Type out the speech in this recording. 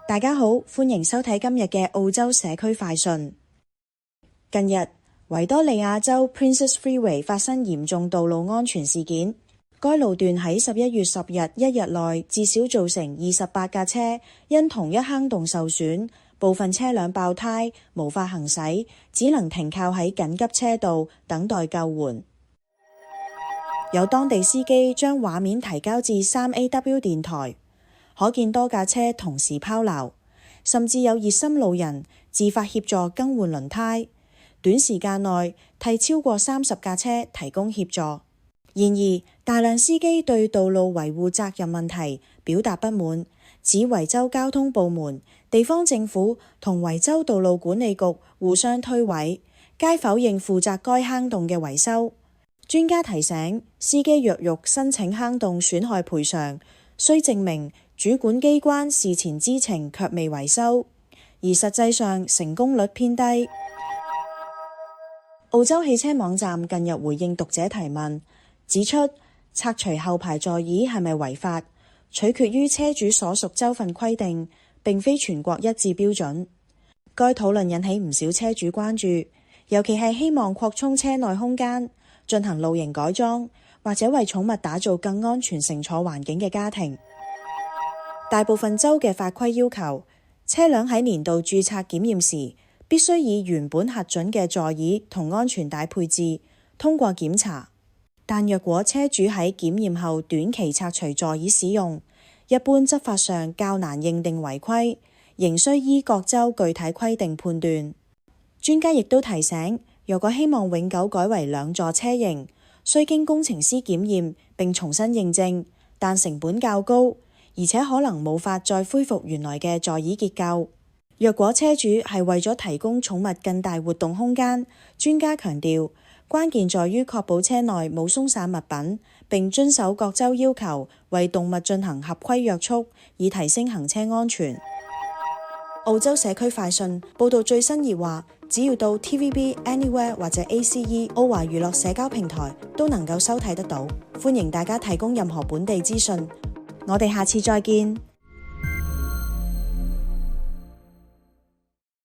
大家好，歡迎收睇今日嘅澳洲社區快訊。近日，維多利亞州 Princes Freeway 發生嚴重道路安全事件，該路段喺11月10日一日內至少造成28架車因同一坑洞受損，部分車輛爆胎，無法行駛，只能停靠喺緊急車道等待救援。有當地司機將畫面提交至 3AW 電台，可見多架車同時拋錨，甚至有熱心路人自發協助更換輪胎，短時間內替超過30架車提供協助。然而，大量司機對道路維護責任問題表達不滿，指維州交通部門、地方政府同維州道路管理局互相推諉，皆否認負責該坑洞嘅維修。專家提醒，司機若欲申請坑洞損害賠償，需證明主管機關事前知情卻未維修，而實際上成功率偏低。澳洲汽車網站近日回應讀者提問，指出拆除後排座椅係咪違法，取決於車主所屬州份規定，並非全國一致標準。該討論引起唔少車主關注，尤其係希望擴充車內空間、進行露營改裝，或者為寵物打造更安全乘坐環境嘅家庭。大部分州嘅法規要求，車輛喺年度註冊檢驗時，必須以原本核准嘅座椅同安全帶配置通過檢查。但若果車主喺檢驗後短期拆除座椅使用，一般執法上較難認定違規，仍需依各州具體規定判斷。專家亦都提醒，若果希望永久改為兩座車型，需經工程師檢驗並重新認證，但成本較高，而且可能無法再恢復原來嘅座椅結構。若果車主係為咗提供寵物更大活動空間，專家強調，關鍵在於確保車內冇鬆散物品，並遵守各州要求，為動物進行合規約束，以提升行車安全。澳洲社區快訊報道最新熱話，只要到 TVB Anywhere 或者 ACE 澳華娛樂社交平台都能夠收睇得到。歡迎大家提供任何本地資訊。我哋下次再見。